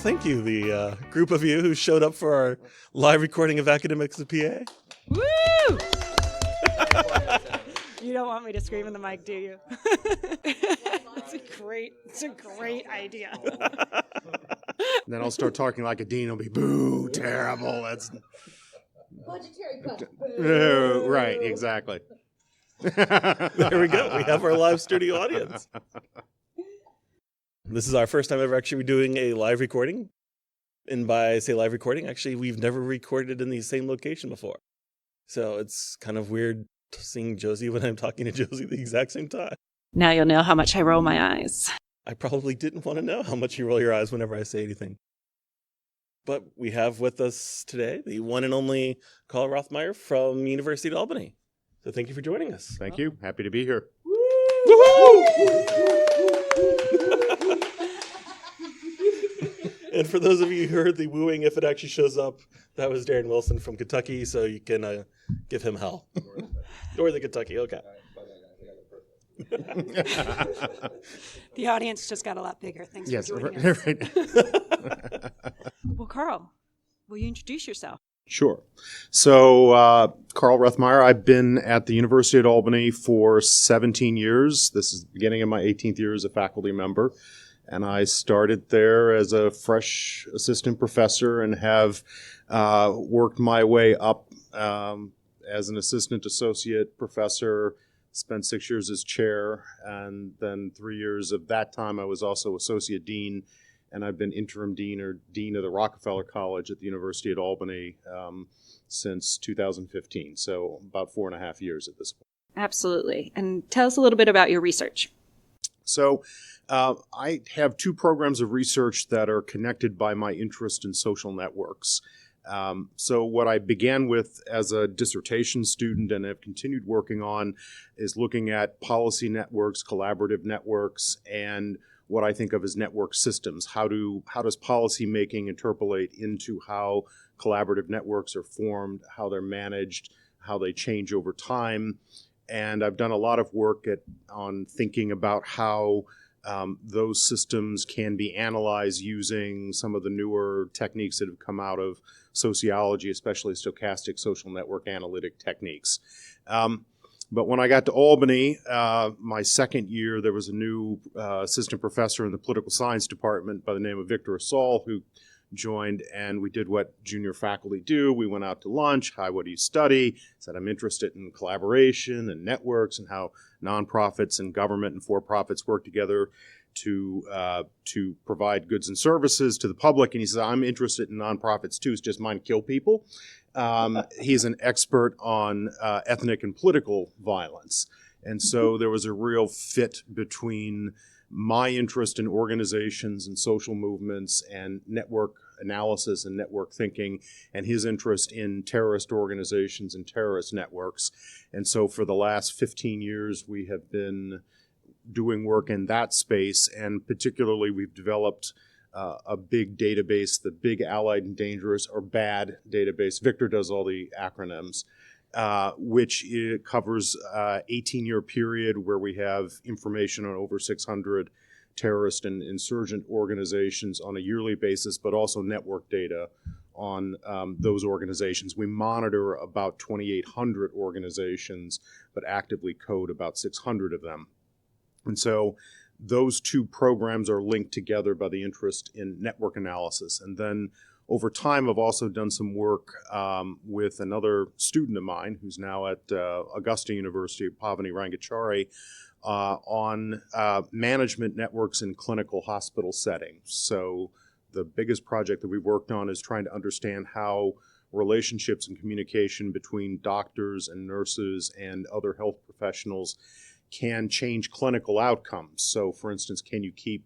thank you, the group of you who showed up for our live recording of Academics of PA. Woo! You don't want me to scream in the mic, do you? It's a great idea. Then I'll start talking like a dean. I'll be, boo, terrible. That's budgetary cuts. right, exactly. There we go. We have our live studio audience. This is our first time ever actually doing a live recording. And by say live recording, actually, we've never recorded in the same location before. So it's kind of weird seeing Josie when I'm talking to Josie at the exact same time. Now you'll know how much I roll my eyes. I probably didn't want to know how much you roll your eyes whenever I say anything. But we have with us today the one and only Karl Rethemeyer from University of Albany. So thank you for joining us. Thank you. Happy to be here. And for those of you who heard the wooing, if it actually shows up, that was Darren Wilson from Kentucky, so you can give him hell. Or the Kentucky, okay. The audience just got a lot bigger. Thanks for joining us. Right. Well, Karl, will you introduce yourself? Sure. So, Karl Rethemeyer, I've been at the University of Albany for 17 years. This is the beginning of my 18th year as a faculty member. And I started there as a fresh assistant professor and have worked my way up as an assistant associate professor, spent 6 years as chair, and then 3 years of that time I was also associate dean, and I've been interim dean or dean of the Rockefeller College at the University at Albany since 2015, so about 4.5 years at this point. Absolutely. And tell us a little bit about your research. So I have two programs of research that are connected by my interest in social networks. So what I began with as a dissertation student and have continued working on is looking at policy networks, collaborative networks, and what I think of as network systems. How does policy making interpolate into how collaborative networks are formed, how they're managed, how they change over time. And I've done a lot of work on thinking about how those systems can be analyzed using some of the newer techniques that have come out of sociology, especially stochastic social network analytic techniques. But when I got to Albany, my second year, there was a new assistant professor in the political science department by the name of Victor Assaul who joined, and we did what junior faculty do. We went out to lunch. Hi, what do you study? Said, I'm interested in collaboration and networks and how nonprofits and government and for-profits work together to provide goods and services to the public. And he says, I'm interested in nonprofits too. It's just mine kill people. He's an expert on ethnic and political violence. And so there was a real fit between my interest in organizations and social movements and network analysis and network thinking, and his interest in terrorist organizations and terrorist networks. And so for the last 15 years, we have been doing work in that space, and particularly we've developed a big database, the Big Allied and Dangerous or BAD database. Victor does all the acronyms. Which it covers 18-year period where we have information on over 600 terrorist and insurgent organizations on a yearly basis, but also network data on those organizations. We monitor about 2,800 organizations, but actively code about 600 of them. And so those two programs are linked together by the interest in network analysis. And then over time, I've also done some work with another student of mine who's now at Augusta University, Pavani Rangachari, on management networks in clinical hospital settings. So the biggest project that we've worked on is trying to understand how relationships and communication between doctors and nurses and other health professionals can change clinical outcomes. So, for instance, can you keep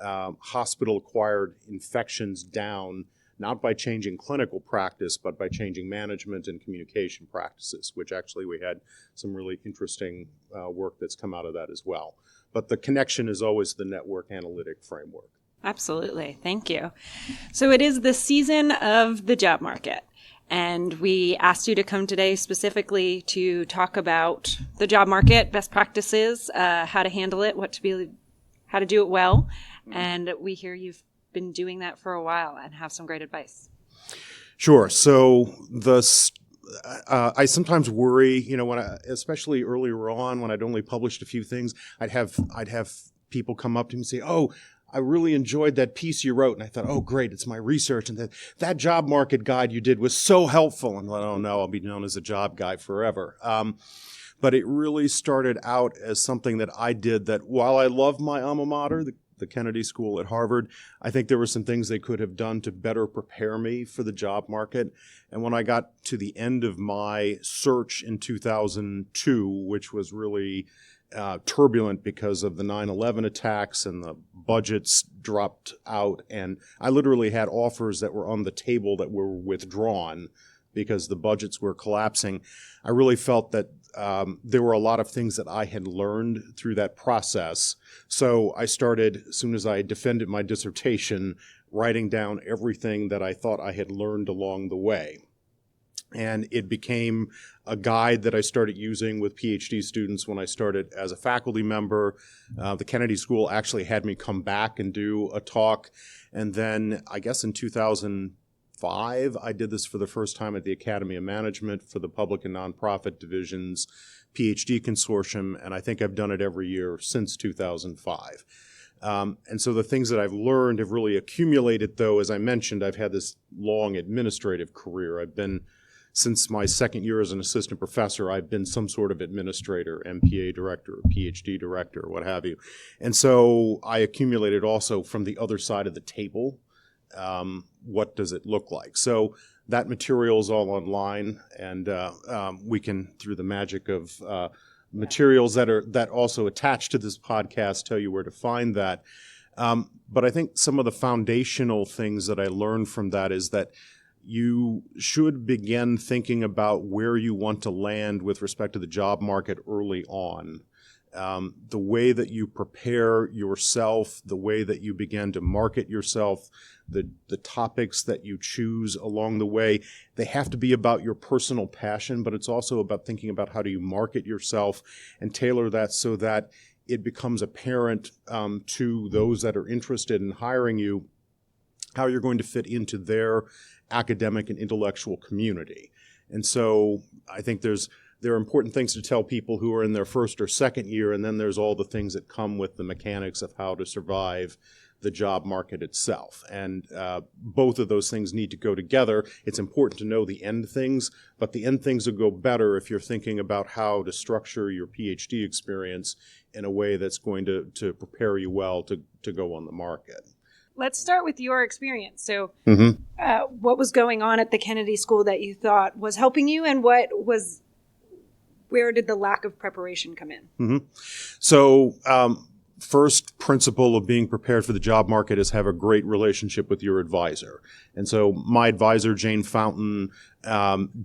hospital-acquired infections down, not by changing clinical practice, but by changing management and communication practices, which actually we had some really interesting work that's come out of that as well. But the connection is always the network analytic framework. Absolutely. Thank you. So it is the season of the job market, and we asked you to come today specifically to talk about the job market, best practices, how to handle it, how to do it well. And we hear you've been doing that for a while and have some great advice. Sure. So I sometimes worry, when especially earlier on when I'd only published a few things, I'd have people come up to me and say, "Oh, I really enjoyed that piece you wrote." And I thought, "Oh, great, it's my research. And that job market guide you did was so helpful." And I thought, "Oh no, I'll be known as a job guy forever." But it really started out as something that I did that while I love my alma mater, the Kennedy School at Harvard, I think there were some things they could have done to better prepare me for the job market. And when I got to the end of my search in 2002, which was really turbulent because of the 9/11 attacks and the budgets dropped out, and I literally had offers that were on the table that were withdrawn because the budgets were collapsing, I really felt that there were a lot of things that I had learned through that process. So I started, as soon as I defended my dissertation, writing down everything that I thought I had learned along the way. And it became a guide that I started using with PhD students when I started as a faculty member. The Kennedy School actually had me come back and do a talk. And then I guess in 2005, I did this for the first time at the Academy of Management for the Public and Nonprofit Division's PhD Consortium. And I think I've done it every year since 2005. And so the things that I've learned have really accumulated, though. As I mentioned, I've had this long administrative career. Since my second year as an assistant professor, I've been some sort of administrator, MPA director, PhD director, what have you. And so I accumulated also from the other side of the table, what does it look like? So that material is all online, and we can, through the magic of materials that also attach to this podcast, tell you where to find that. But I think some of the foundational things that I learned from that is that you should begin thinking about where you want to land with respect to the job market early on. The way that you prepare yourself, the way that you begin to market yourself, the topics that you choose along the way, they have to be about your personal passion, but it's also about thinking about how do you market yourself and tailor that so that it becomes apparent to those that are interested in hiring you how you're going to fit into their academic and intellectual community. And so I think there are important things to tell people who are in their first or second year, and then there's all the things that come with the mechanics of how to survive the job market itself. And both of those things need to go together. It's important to know the end things, but the end things will go better if you're thinking about how to structure your PhD experience in a way that's going to prepare you well to go on the market. Let's start with your experience. So what was going on at the Kennedy School that you thought was helping you, and where did the lack of preparation come in? So first principle of being prepared for the job market is have a great relationship with your advisor. And so my advisor, Jane Fountain,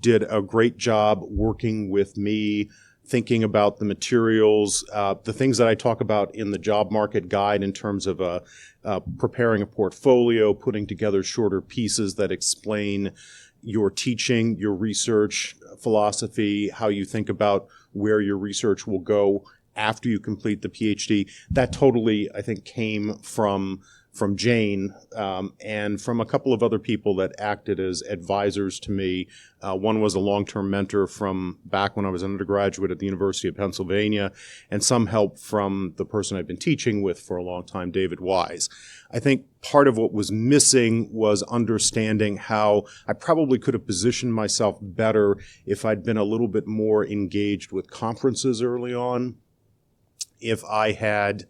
did a great job working with me, thinking about the materials, the things that I talk about in the job market guide in terms of preparing a portfolio, putting together shorter pieces that explain your teaching, your research philosophy, how you think about where your research will go after you complete the PhD. That totally, I think, came from Jane and from a couple of other people that acted as advisors to me. One was a long-term mentor from back when I was an undergraduate at the University of Pennsylvania, and some help from the person I've been teaching with for a long time, David Wise. I think part of what was missing was understanding how I probably could have positioned myself better if I'd been a little bit more engaged with conferences early on. If I had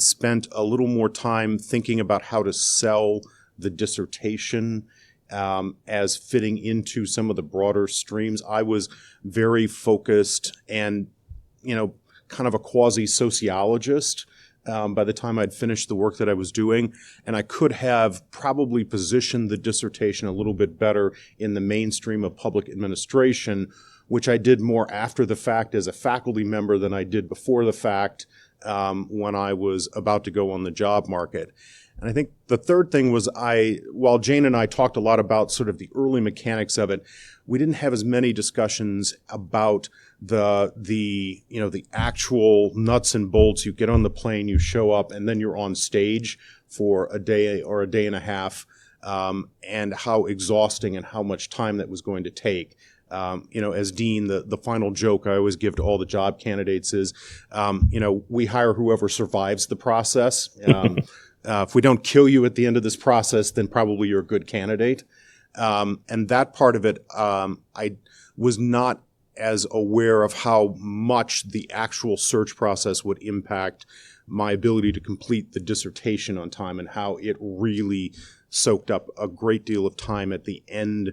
spent a little more time thinking about how to sell the dissertation as fitting into some of the broader streams, I was very focused and, kind of a quasi-sociologist by the time I'd finished the work that I was doing. And I could have probably positioned the dissertation a little bit better in the mainstream of public administration, which I did more after the fact as a faculty member than I did before the fact when I was about to go on the job market. And I think the third thing was while Jane and I talked a lot about sort of the early mechanics of it, we didn't have as many discussions about the actual nuts and bolts. You get on the plane, you show up, and then you're on stage for a day or a day and a half, and how exhausting and how much time that was going to take. As dean, the final joke I always give to all the job candidates is, we hire whoever survives the process. If we don't kill you at the end of this process, then probably you're a good candidate. And that part of it, I was not as aware of how much the actual search process would impact my ability to complete the dissertation on time, and how it really soaked up a great deal of time at the end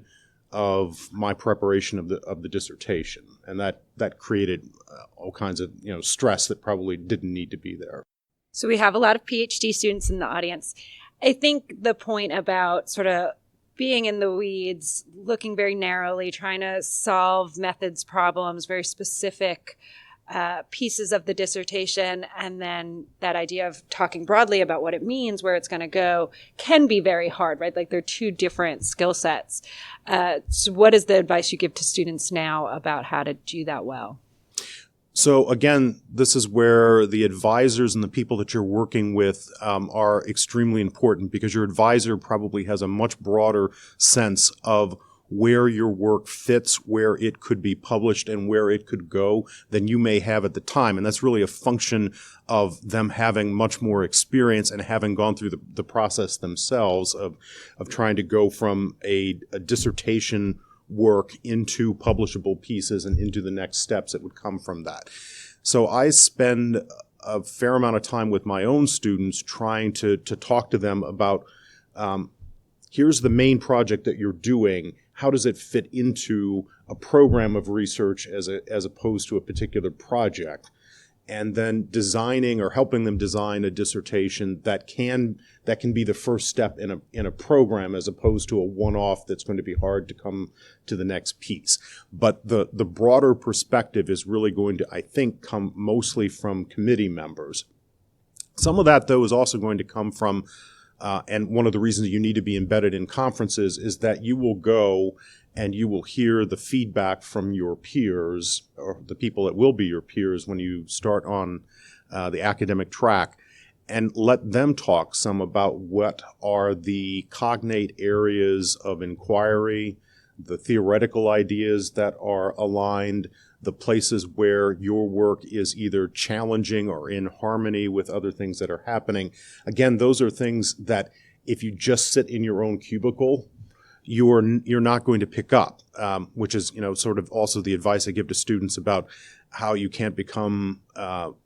of my preparation of the dissertation. And that created all kinds of stress that probably didn't need to be there. So we have a lot of PhD students in the audience. I think the point about sort of being in the weeds, looking very narrowly, trying to solve methods problems, very specific pieces of the dissertation, and then that idea of talking broadly about what it means, where it's going to go, can be very hard, right? Like they're two different skill sets. So what is the advice you give to students now about how to do that well? So again, this is where the advisors and the people that you're working with are extremely important, because your advisor probably has a much broader sense of where your work fits, where it could be published, and where it could go than you may have at the time. And that's really a function of them having much more experience and having gone through the process themselves of trying to go from a dissertation work into publishable pieces and into the next steps that would come from that. So I spend a fair amount of time with my own students trying to talk to them about, here's the main project that you're doing. How does it fit into a program of research as opposed to a particular project? And then designing or helping them design a dissertation that can be the first step in a program, as opposed to a one-off that's going to be hard to come to the next piece. But the broader perspective is really going to, I think, come mostly from committee members. Some of that, though, is also going to come from, and one of the reasons you need to be embedded in conferences is that you will go and you will hear the feedback from your peers, or the people that will be your peers when you start on the academic track, and let them talk some about what are the cognate areas of inquiry, the theoretical ideas that are aligned, the places where your work is either challenging or in harmony with other things that are happening. Again, those are things that if you just sit in your own cubicle, you're not going to pick up, which is sort of also the advice I give to students about how you can't become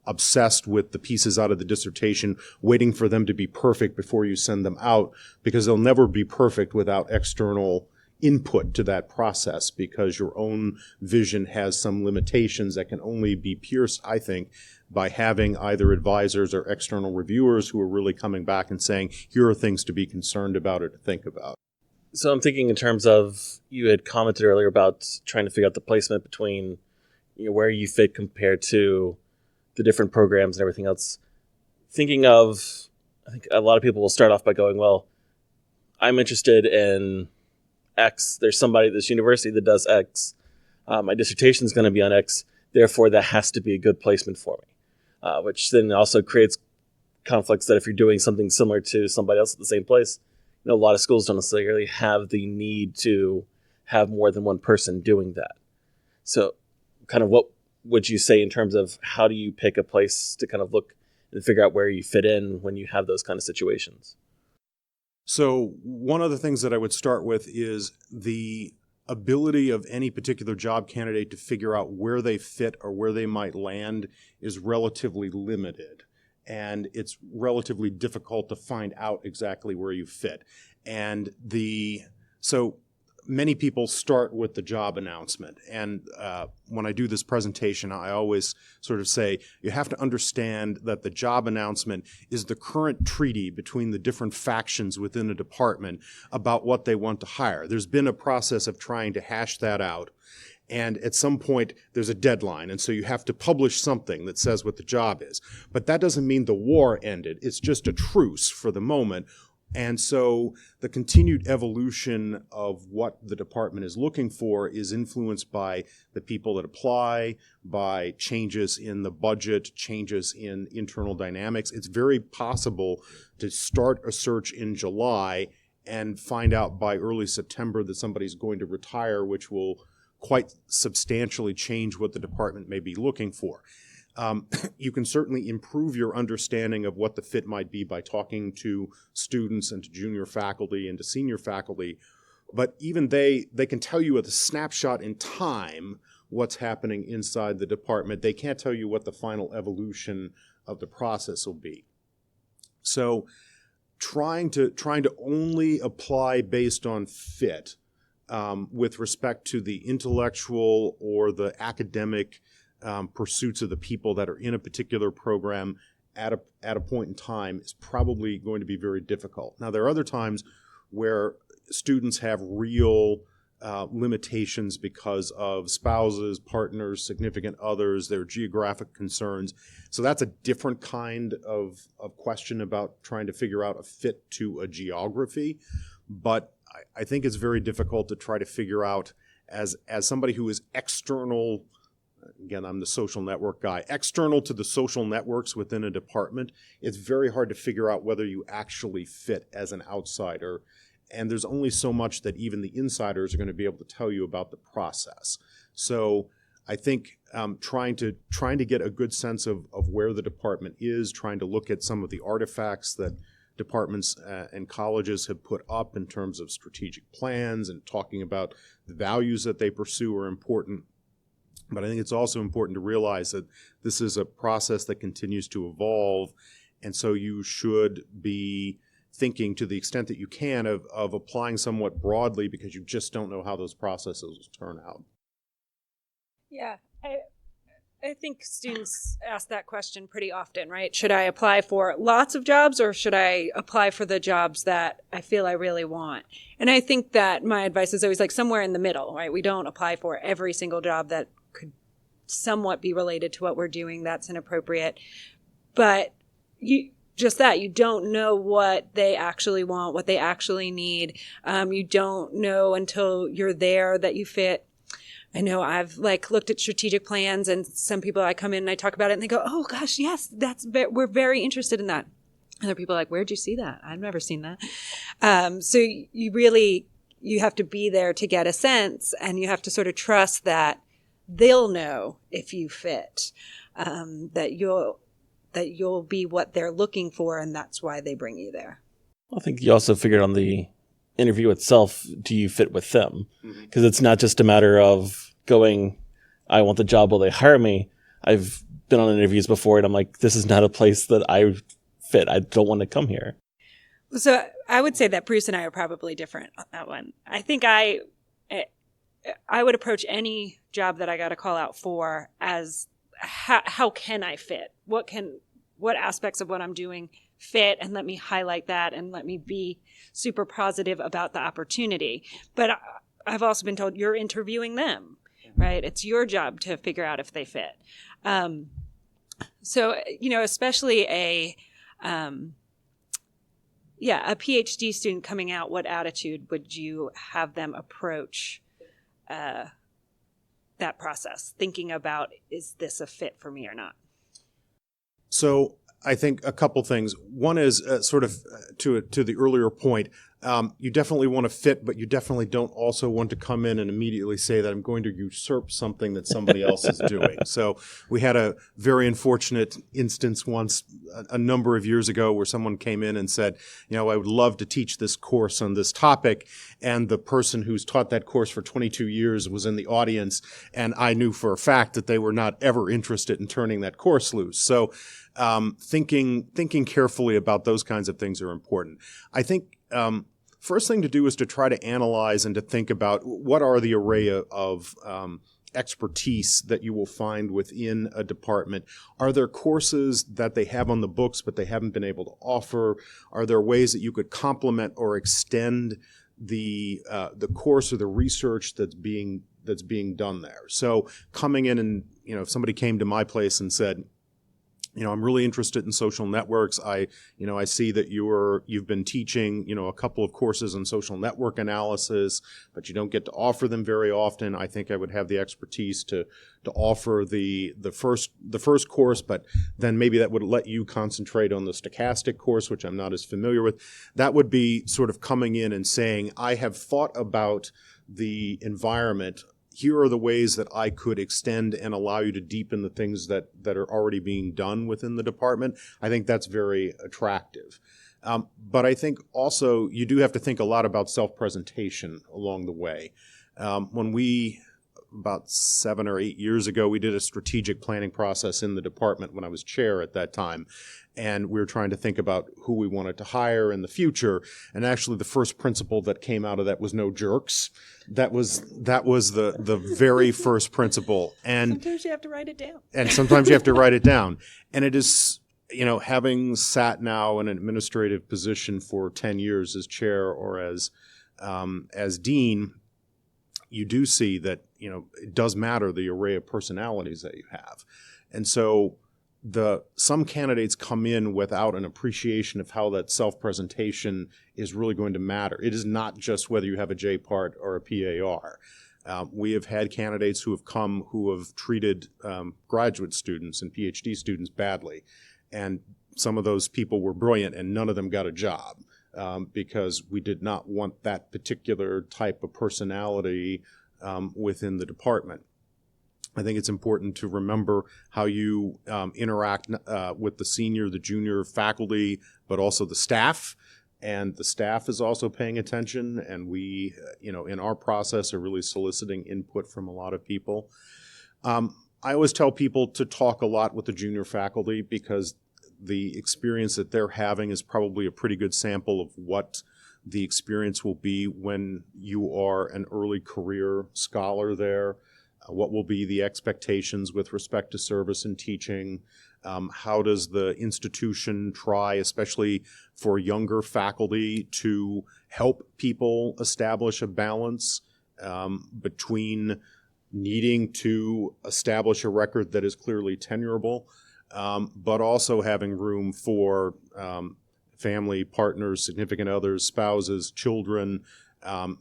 obsessed with the pieces out of the dissertation, waiting for them to be perfect before you send them out, because they'll never be perfect without external input to that process, because your own vision has some limitations that can only be pierced, I think, by having either advisors or external reviewers who are really coming back and saying, here are things to be concerned about or to think about. So I'm thinking in terms of, you had commented earlier about trying to figure out the placement between where you fit compared to the different programs and everything else. Thinking of, I think a lot of people will start off by going, well, I'm interested in X. There's somebody at this university that does X. My dissertation is going to be on X. Therefore, that has to be a good placement for me, which then also creates conflicts that if you're doing something similar to somebody else at the same place, a lot of schools don't necessarily have the need to have more than one person doing that. So kind of what would you say in terms of how do you pick a place to kind of look and figure out where you fit in when you have those kind of situations? So one of the things that I would start with is the ability of any particular job candidate to figure out where they fit or where they might land is relatively limited. And it's relatively difficult to find out exactly where you fit. And so many people start with the job announcement. And when I do this presentation, I always sort of say, you have to understand that the job announcement is the current treaty between the different factions within a department about what they want to hire. There's been a process of trying to hash that out. And at some point, there's a deadline. And so you have to publish something that says what the job is. But that doesn't mean the war ended. It's just a truce for the moment. And so the continued evolution of what the department is looking for is influenced by the people that apply, by changes in the budget, changes in internal dynamics. It's very possible to start a search in July and find out by early September that somebody's going to retire, which will quite substantially change what the department may be looking for. You can certainly improve your understanding of what the fit might be by talking to students and to junior faculty and to senior faculty, but even they can tell you at a snapshot in time what's happening inside the department. They can't tell you what the final evolution of the process will be. So trying to only apply based on fit with respect to the intellectual or the academic pursuits of the people that are in a particular program at a point in time is probably going to be very difficult. Now, there are other times where students have real limitations because of spouses, partners, significant others, their geographic concerns. So that's a different kind of question about trying to figure out a fit to a geography. But I think it's very difficult to try to figure out as somebody who is external. Again, I'm the social network guy. External to the social networks within a department, it's very hard to figure out whether you actually fit as an outsider. And there's only so much that even the insiders are going to be able to tell you about the process. So I think trying to get a good sense of where the department is, trying to look at some of the artifacts that departments and colleges have put up in terms of strategic plans and talking about the values that they pursue are important. But I think it's also important to realize that this is a process that continues to evolve, and so you should be thinking to the extent that you can of applying somewhat broadly because you just don't know how those processes will turn out. Yeah, I think students ask that question pretty often, right? Should I apply for lots of jobs or should I apply for the jobs that I feel I really want? And I think that my advice is always like somewhere in the middle, right? We don't apply for every single job that could somewhat be related to what we're doing. That's inappropriate. But you don't know what they actually want, what they actually need. You don't know until you're there that you fit. I know I've looked at strategic plans, and some people I come in and I talk about it and they go, oh gosh, yes, we're very interested in that. Other people are like, where'd you see that? I've never seen that. So you have to be there to get a sense, and you have to sort of trust that they'll know if you fit, that you'll be what they're looking for, and that's why they bring you there. I think you also figured on the interview itself, do you fit with them? Because it's not just a matter of going, I want the job, will they hire me? I've been on interviews before and I'm like, this is not a place that I fit. I don't want to come here. So I would say that Bruce and I are probably different on that one. I think I would approach any job that I got a call out for as how can I fit? What aspects of what I'm doing fit, and let me highlight that and let me be super positive about the opportunity. But I've also been told you're interviewing them, right? It's your job to figure out if they fit. So, especially a PhD student coming out, what attitude would you have them approach that process, thinking about, is this a fit for me or not? So I think a couple things. One is to the earlier point, you definitely want to fit, but you definitely don't also want to come in and immediately say that I'm going to usurp something that somebody else is doing. So we had a very unfortunate instance once a number of years ago where someone came in and said, I would love to teach this course on this topic. And the person who's taught that course for 22 years was in the audience. And I knew for a fact that they were not ever interested in turning that course loose. So thinking carefully about those kinds of things are important. I think first thing to do is to try to analyze and to think about what are the array of expertise that you will find within a department. Are there courses that they have on the books but they haven't been able to offer? Are there ways that you could complement or extend the course or the research that's being done there? So coming in and if somebody came to my place and said, I'm really interested in social networks. I see that you've been teaching, a couple of courses on social network analysis, but you don't get to offer them very often. I think I would have the expertise to offer the first course, but then maybe that would let you concentrate on the stochastic course, which I'm not as familiar with. That would be sort of coming in and saying, I have thought about the environment. Here are the ways that I could extend and allow you to deepen the things that are already being done within the department. I think that's very attractive. But I think also you do have to think a lot about self-presentation along the way. When we, about 7 or 8 years ago, we did a strategic planning process in the department when I was chair at that time. And we were trying to think about who we wanted to hire in the future. And actually the first principle that came out of that was no jerks. That was the very first principle. And sometimes you have to write it down. And sometimes you have to write it down. And it is, having sat now in an administrative position for 10 years as chair or as dean, you do see that, it does matter the array of personalities that you have. And so some candidates come in without an appreciation of how that self-presentation is really going to matter. It is not just whether you have a JPART or a PAR. We have had candidates who have treated graduate students and PhD students badly. And some of those people were brilliant and none of them got a job because we did not want that particular type of personality within the department. I think it's important to remember how you interact with the senior, the junior faculty, but also the staff. And the staff is also paying attention. And we, in our process, are really soliciting input from a lot of people. I always tell people to talk a lot with the junior faculty because the experience that they're having is probably a pretty good sample of what the experience will be when you are an early career scholar there. What will be the expectations with respect to service and teaching? How does the institution try, especially for younger faculty, to help people establish a balance between needing to establish a record that is clearly tenurable, but also having room for family, partners, significant others, spouses, children,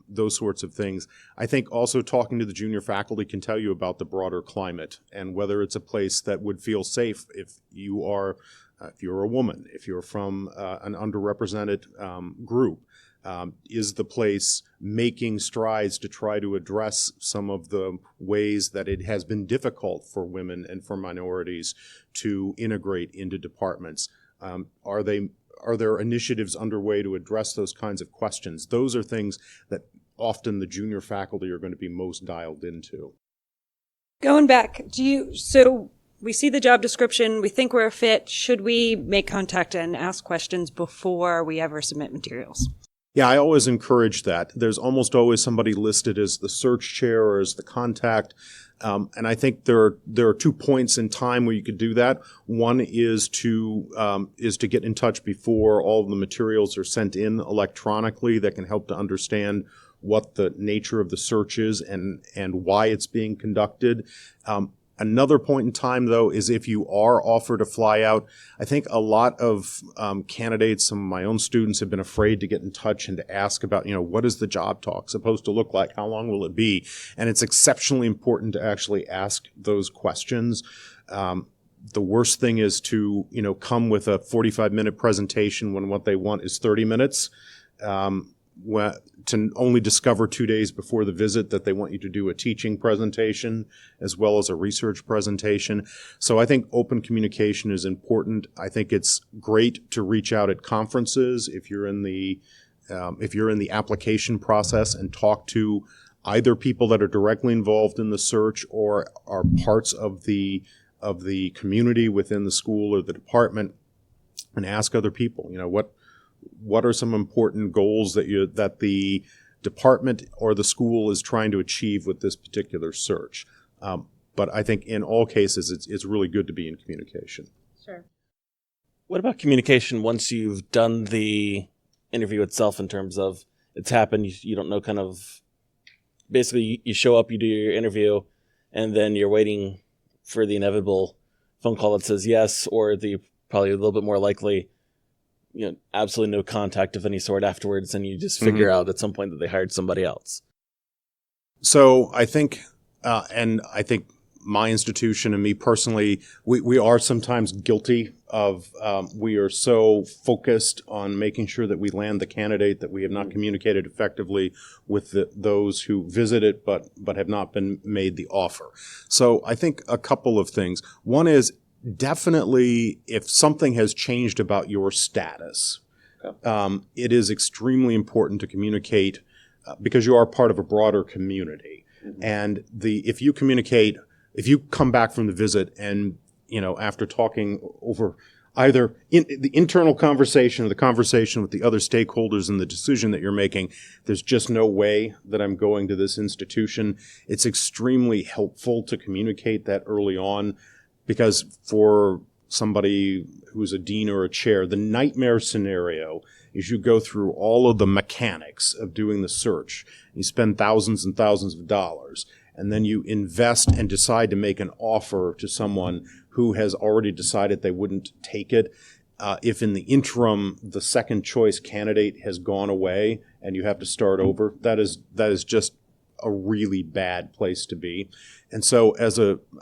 those sorts of things. I think also talking to the junior faculty can tell you about the broader climate and whether it's a place that would feel safe if you're a woman, if you're from an underrepresented group. Is the place making strides to try to address some of the ways that it has been difficult for women and for minorities to integrate into departments? Are there initiatives underway to address those kinds of questions? Those are things that often the junior faculty are going to be most dialed into. Going back, so we see the job description, we think we're a fit. Should we make contact and ask questions before we ever submit materials? Yeah, I always encourage that. There's almost always somebody listed as the search chair or as the contact. And I think there are 2 points in time where you could do that. One is to get in touch before all of the materials are sent in electronically. That can help to understand what the nature of the search is and why it's being conducted. Another point in time, though, is if you are offered to fly out. I think a lot of candidates, some of my own students, have been afraid to get in touch and to ask about, what is the job talk supposed to look like? How long will it be? And it's exceptionally important to actually ask those questions. The worst thing is to, come with a 45-minute presentation when what they want is 30 minutes. To only discover 2 days before the visit that they want you to do a teaching presentation as well as a research presentation. So I think open communication is important. I think it's great to reach out at conferences if you're in the application process and talk to either people that are directly involved in the search or are parts of the community within the school or the department, and ask other people, what are some important goals that the department or the school is trying to achieve with this particular search? But I think in all cases, it's really good to be in communication. Sure. What about communication once you've done the interview itself, in terms of it's happened, you don't know, kind of basically you show up, you do your interview, and then you're waiting for the inevitable phone call that says yes, or the probably a little bit more likely, absolutely no contact of any sort afterwards, and you just figure out at some point that they hired somebody else. So I think, and I think my institution and me personally, we are sometimes guilty of, we are so focused on making sure that we land the candidate that we have not communicated effectively with those who visit it but have not been made the offer. So I think a couple of things. One is definitely if something has changed about your status, it is extremely important to communicate because you are part of a broader community. And if you communicate, if you come back from the visit and, after talking over either the internal conversation or the conversation with the other stakeholders in the decision that you're making, there's just no way that I'm going to this institution. It's extremely helpful to communicate that early on, because for somebody who's a dean or a chair, the nightmare scenario is you go through all of the mechanics of doing the search. You spend thousands and thousands of dollars, and then you invest and decide to make an offer to someone who has already decided they wouldn't take it. If in the interim the second choice candidate has gone away and you have to start over, that is just a really bad place to be. And so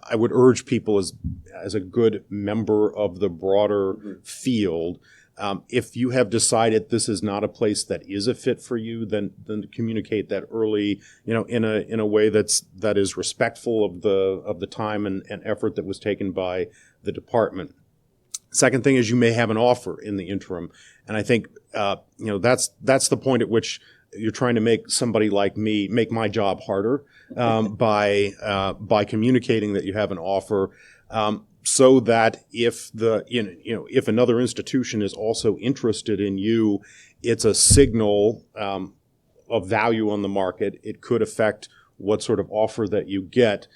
I would urge people as a good member of the broader field, if you have decided this is not a place that is a fit for you, then communicate that early, in a way that is respectful of the time and effort that was taken by the department. Second thing is you may have an offer in the interim, and I think that's the point at which you're trying to make somebody like me make my job harder by communicating that you have an offer. So that if if another institution is also interested in you, it's a signal of value on the market. It could affect what sort of offer that you get.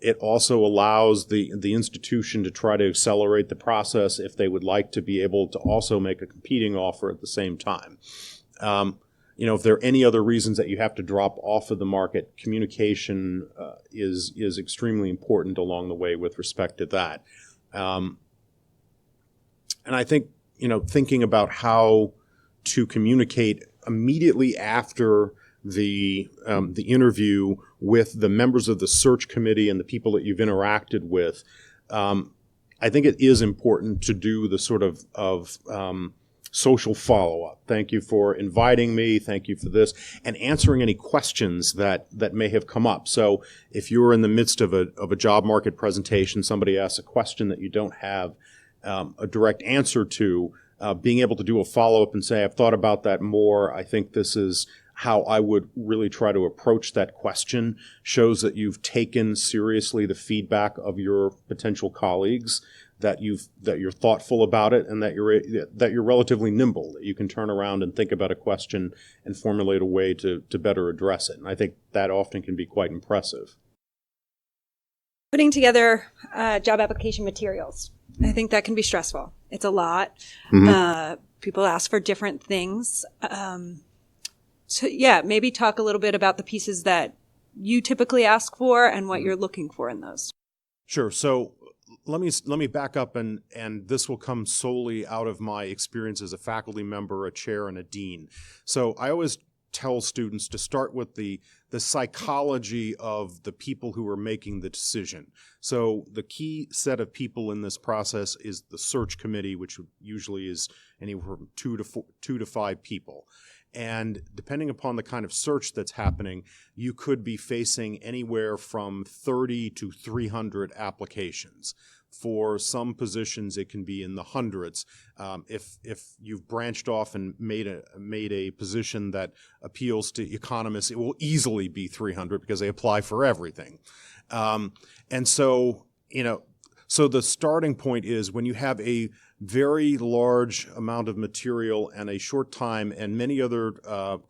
It also allows the institution to try to accelerate the process if they would like to be able to also make a competing offer at the same time. If there are any other reasons that you have to drop off of the market, communication is extremely important along the way with respect to that. And I think, thinking about how to communicate immediately after the interview with the members of the search committee and the people that you've interacted with, I think it is important to do the sort of social follow-up. Thank you for inviting me. Thank you for this. And answering any questions that may have come up. So if you're in the midst of a job market presentation, somebody asks a question that you don't have a direct answer to, being able to do a follow-up and say, I've thought about that more. I think this is how I would really try to approach that question, shows that you've taken seriously the feedback of your potential colleagues, that you're thoughtful about it, and that you're relatively nimble, that you can turn around and think about a question and formulate a way to better address it. And I think that often can be quite impressive. Putting together job application materials. I think that can be stressful. It's a lot. People ask for different things. Maybe talk a little bit about the pieces that you typically ask for and what you're looking for in those. Sure. So let me back up, and this will come solely out of my experience as a faculty member, a chair, and a dean. So I always tell students to start with the psychology of the people who are making the decision. So the key set of people in this process is the search committee, which usually is anywhere from 2 to 5 people. And depending upon the kind of search that's happening, you could be facing anywhere from 30 to 300 applications. For some positions, it can be in the hundreds. If you've branched off and made a position that appeals to economists, it will easily be 300 because they apply for everything. And so, so the starting point is when you have a very large amount of material and a short time and many other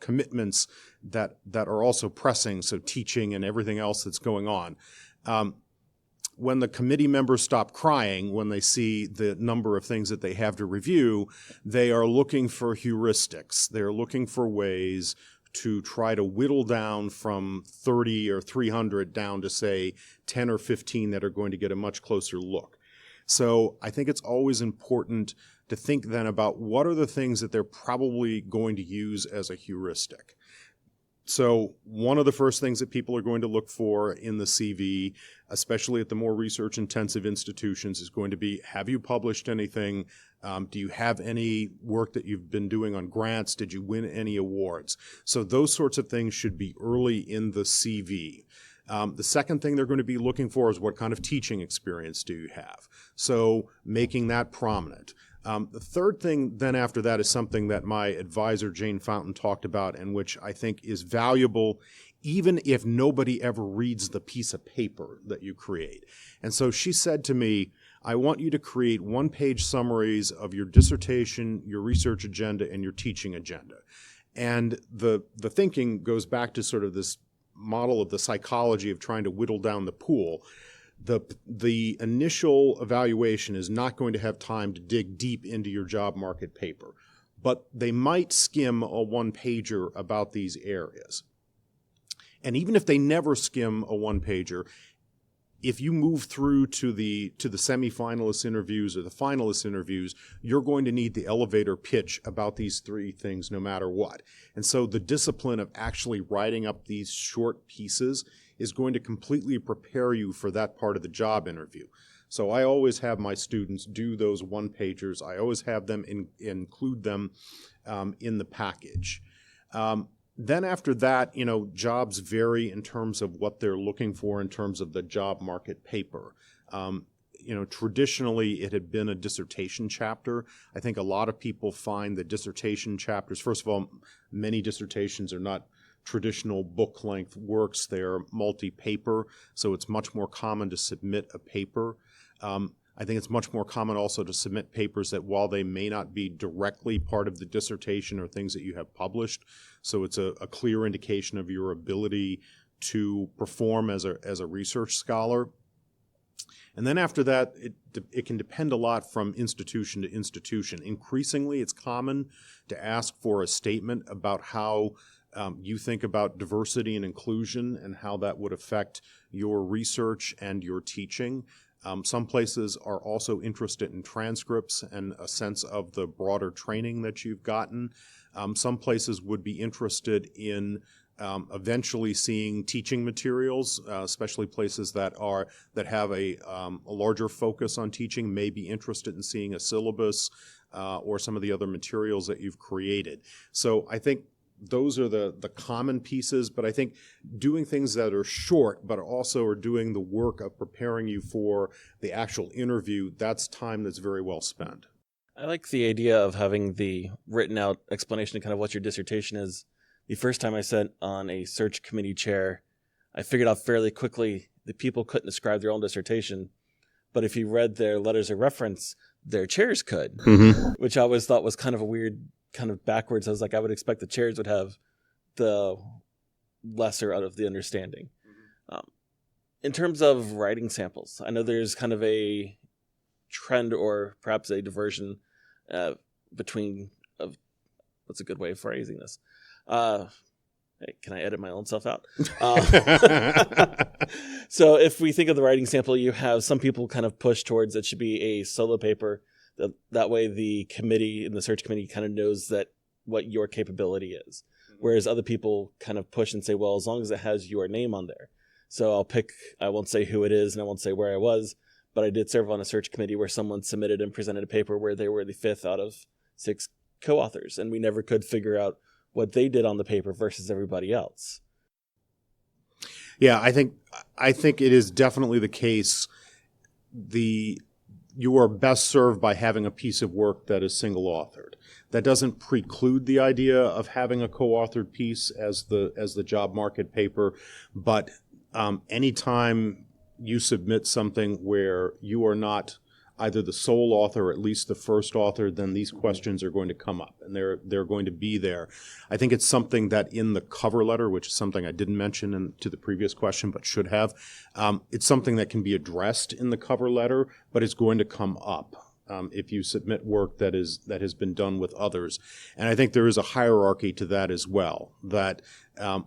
commitments that are also pressing, so teaching and everything else that's going on. When the committee members stop crying when they see the number of things that they have to review, they are looking for heuristics. They're looking for ways to try to whittle down from 30 or 300 down to, say, 10 or 15 that are going to get a much closer look. So I think it's always important to think then about what are the things that they're probably going to use as a heuristic. So one of the first things that people are going to look for in the CV, especially at the more research-intensive institutions, is going to be, have you published anything? Do you have any work that you've been doing on grants? Did you win any awards? So those sorts of things should be early in the CV. The second thing they're going to be looking for is what kind of teaching experience do you have? So making that prominent. The third thing then after that is something that my advisor, Jane Fountain, talked about and which I think is valuable even if nobody ever reads the piece of paper that you create. And so she said to me, I want you to create one-page summaries of your dissertation, your research agenda, and your teaching agenda. And the thinking goes back to sort of this model of the psychology of trying to whittle down the pool. The initial evaluation is not going to have time to dig deep into your job market paper, but they might skim a one-pager about these areas. And even if they never skim a one-pager, if you move through to the semifinalist interviews or the finalist interviews, you're going to need the elevator pitch about these three things no matter what. And so the discipline of actually writing up these short pieces is going to completely prepare you for that part of the job interview. So I always have my students do those one-pagers. I always have them include them in the package. Then after that, jobs vary in terms of what they're looking for in terms of the job market paper. Traditionally it had been a dissertation chapter. I think a lot of people find that dissertation chapters, first of all, many dissertations are not traditional book-length works. They're multi-paper, so it's much more common to submit a paper. I think it's much more common also to submit papers that while they may not be directly part of the dissertation or things that you have published, so it's a clear indication of your ability to perform as a research scholar. And then after that, it can depend a lot from institution to institution. Increasingly, it's common to ask for a statement about how you think about diversity and inclusion and how that would affect your research and your teaching. Some places are also interested in transcripts and a sense of the broader training that you've gotten. Some places would be interested in eventually seeing teaching materials, especially places that have a larger focus on teaching may be interested in seeing a syllabus or some of the other materials that you've created. So I think those are the common pieces, but I think doing things that are short but also are doing the work of preparing you for the actual interview, that's time that's very well spent. I like the idea of having the written out explanation of kind of what your dissertation is. The first time I sat on a search committee chair, I figured out fairly quickly that people couldn't describe their own dissertation, but if you read their letters of reference, their chairs could, which I always thought was kind of a weird, kind of backwards. I was like, I would expect the chairs would have the lesser out of the understanding. In terms of writing samples, I know there's kind of a trend or perhaps a diversion between what's a good way of phrasing this? Hey, can I edit my own self out? So if we think of the writing sample, you have some people kind of push towards it should be a solo paper. That way the committee and the search committee kind of knows what your capability is. Whereas other people kind of push and say, well, as long as it has your name on there. So I won't say who it is and I won't say where I was, but I did serve on a search committee where someone submitted and presented a paper where they were the 5th out of 6 co-authors, and we never could figure out what they did on the paper versus everybody else. Yeah, I think it is definitely the case. You are best served by having a piece of work that is single authored. That doesn't preclude the idea of having a co-authored piece as the job market paper, but anytime you submit something where you are not either the sole author or at least the first author, then these questions are going to come up and they're going to be there. I think it's something that in the cover letter, which is something I didn't mention to the previous question but should have, it's something that can be addressed in the cover letter, but it's going to come up if you submit work that has been done with others. And I think there is a hierarchy to that as well, that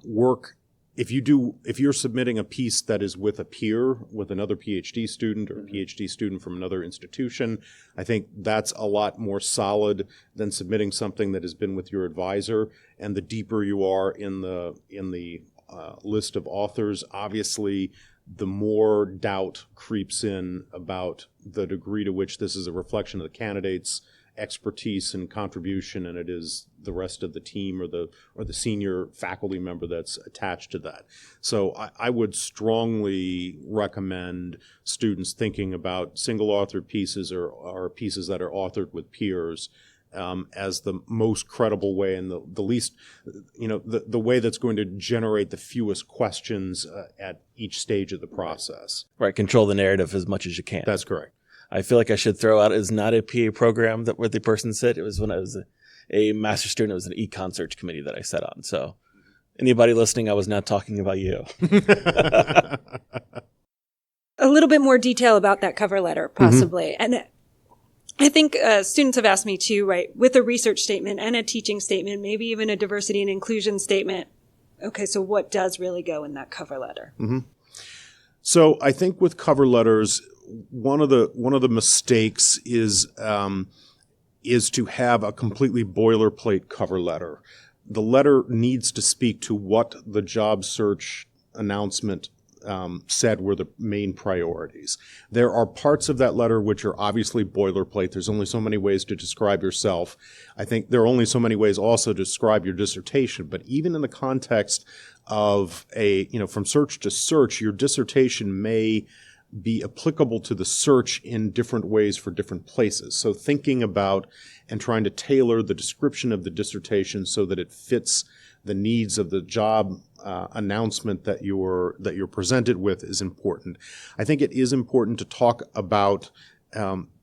work if you're submitting a piece that is with a peer, with another PhD student or a PhD student from another institution, I think that's a lot more solid than submitting something that has been with your advisor. And the deeper you are in the list of authors, obviously, the more doubt creeps in about the degree to which this is a reflection of the candidate's expertise and contribution, and it is the rest of the team or the senior faculty member that's attached to that. So I would strongly recommend students thinking about single authored pieces or pieces that are authored with peers as the most credible way and the least, the way that's going to generate the fewest questions at each stage of the process. Right. Control the narrative as much as you can. That's correct. I feel like I should throw out, it's not a PA program where the person sat. It was when I was a master's student. It was an econ search committee that I sat on. So anybody listening, I was not talking about you. A little bit more detail about that cover letter, possibly. Mm-hmm. And I think students have asked me too, right, with a research statement and a teaching statement, maybe even a diversity and inclusion statement. Okay, so what does really go in that cover letter? Mm-hmm. So I think with cover letters, one of the mistakes is to have a completely boilerplate cover letter. The letter needs to speak to what the job search announcement said were the main priorities. There are parts of that letter which are obviously boilerplate. There's only so many ways to describe yourself. I think there are only so many ways also to describe your dissertation. But even in the context of from search to search, your dissertation may be applicable to the search in different ways for different places. So thinking about and trying to tailor the description of the dissertation so that it fits the needs of the job announcement that you're presented with is important. I think it is important to talk about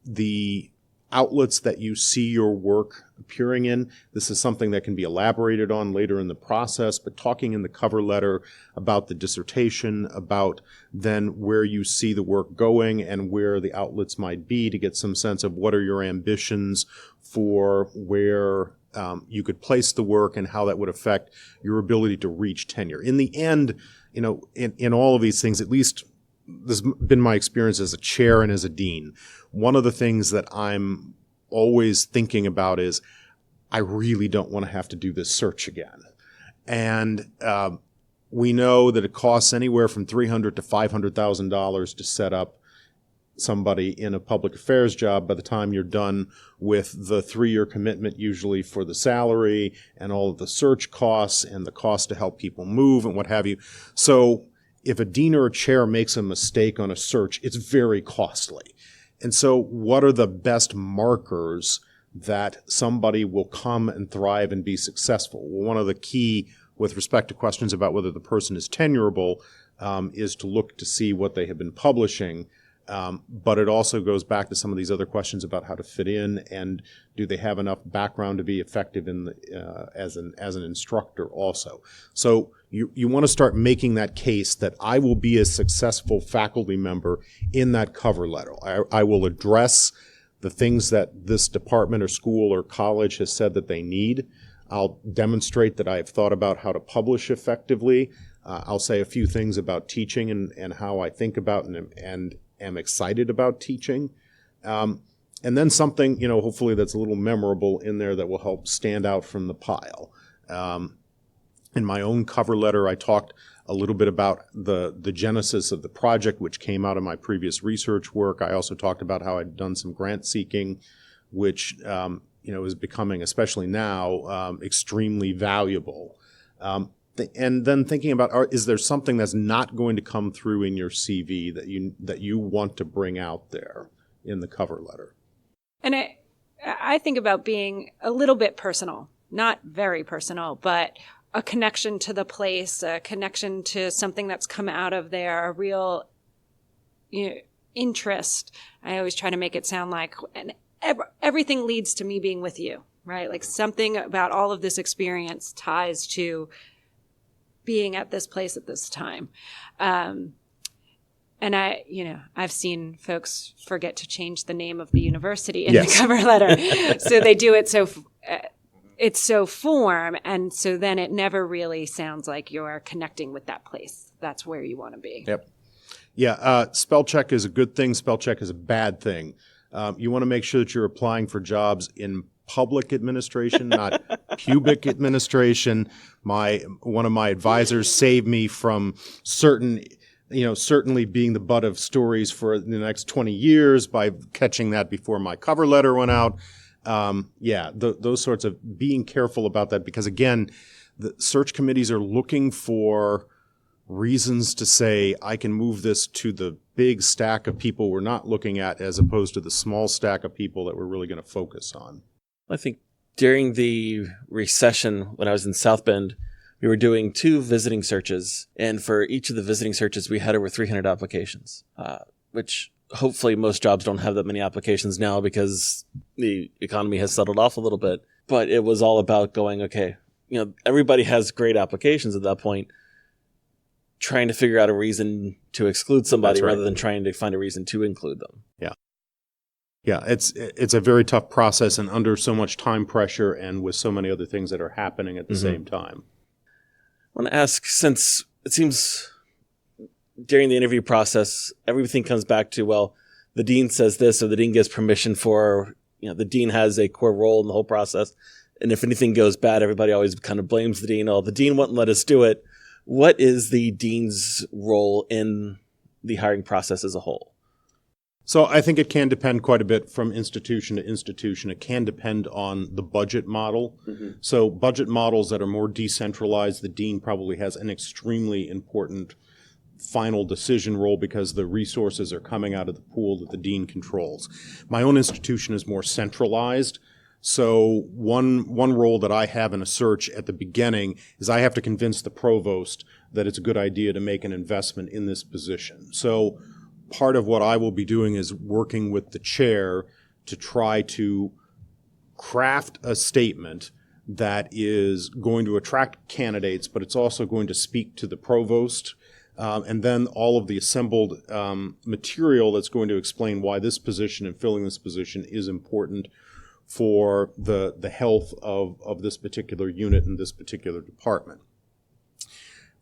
the outlets that you see your work appearing in. This is something that can be elaborated on later in the process, but talking in the cover letter about the dissertation, about then where you see the work going and where the outlets might be, to get some sense of what are your ambitions for where you could place the work and how that would affect your ability to reach tenure. In the end, in all of these things, at least this has been my experience as a chair and as a dean, one of the things that I'm always thinking about is I really don't want to have to do this search again. And we know that it costs anywhere from $300,000 to $500,000 to set up somebody in a public affairs job by the time you're done with the 3-year commitment, usually for the salary and all of the search costs and the cost to help people move and what have you. So if a dean or a chair makes a mistake on a search, it's very costly. And so what are the best markers that somebody will come and thrive and be successful? Well, one of the key with respect to questions about whether the person is tenurable is to look to see what they have been publishing. But it also goes back to some of these other questions about how to fit in and do they have enough background to be effective in as an instructor also. So you want to start making that case that I will be a successful faculty member in that cover letter. I will address the things that this department or school or college has said that they need. I'll demonstrate that I have thought about how to publish effectively. I'll say a few things about teaching and how I think about and am excited about teaching. And then something, hopefully that's a little memorable in there that will help stand out from the pile. In my own cover letter, I talked a little bit about the genesis of the project, which came out of my previous research work. I also talked about how I'd done some grant seeking, which, is becoming, especially now, extremely valuable. And then thinking about, is there something that's not going to come through in your CV that you want to bring out there in the cover letter? And I think about being a little bit personal, not very personal, but a connection to the place, a connection to something that's come out of there, a real interest. I always try to make it sound like everything leads to me being with you, right? Like something about all of this experience ties to being at this place at this time. And I've seen folks forget to change the name of the university in the cover letter. So they do it so it's so form. And so then it never really sounds like you're connecting with that place. That's where you want to be. Yep. Yeah. Spell check is a good thing. Spell check is a bad thing. You want to make sure that you're applying for jobs in public administration, not pubic administration. One of my advisors saved me from certainly being the butt of stories for the next 20 years by catching that before my cover letter went out. Those sorts of being careful about that, because again, the search committees are looking for reasons to say, I can move this to the big stack of people we're not looking at, as opposed to the small stack of people that we're really going to focus on. I think during the recession, when I was in South Bend, we were doing 2 visiting searches. And for each of the visiting searches, we had over 300 applications, which hopefully most jobs don't have that many applications now because the economy has settled off a little bit. But it was all about going, okay, everybody has great applications at that point, trying to figure out a reason to exclude somebody rather than trying to find a reason to include them. Yeah, it's a very tough process, and under so much time pressure and with so many other things that are happening at the same time. I want to ask, since it seems during the interview process, everything comes back to, well, the dean says this, or the dean gives permission for, the dean has a core role in the whole process. And if anything goes bad, everybody always kind of blames the dean. Oh, the dean wouldn't let us do it. What is the dean's role in the hiring process as a whole? So I think it can depend quite a bit from institution to institution. It can depend on the budget model. Mm-hmm. So budget models that are more decentralized, the dean probably has an extremely important final decision role because the resources are coming out of the pool that the dean controls. My own institution is more centralized. So one role that I have in a search at the beginning is I have to convince the provost that it's a good idea to make an investment in this position. So part of what I will be doing is working with the chair to try to craft a statement that is going to attract candidates, but it's also going to speak to the provost, and then all of the assembled material that's going to explain why this position and filling this position is important for the health of this particular unit and this particular department.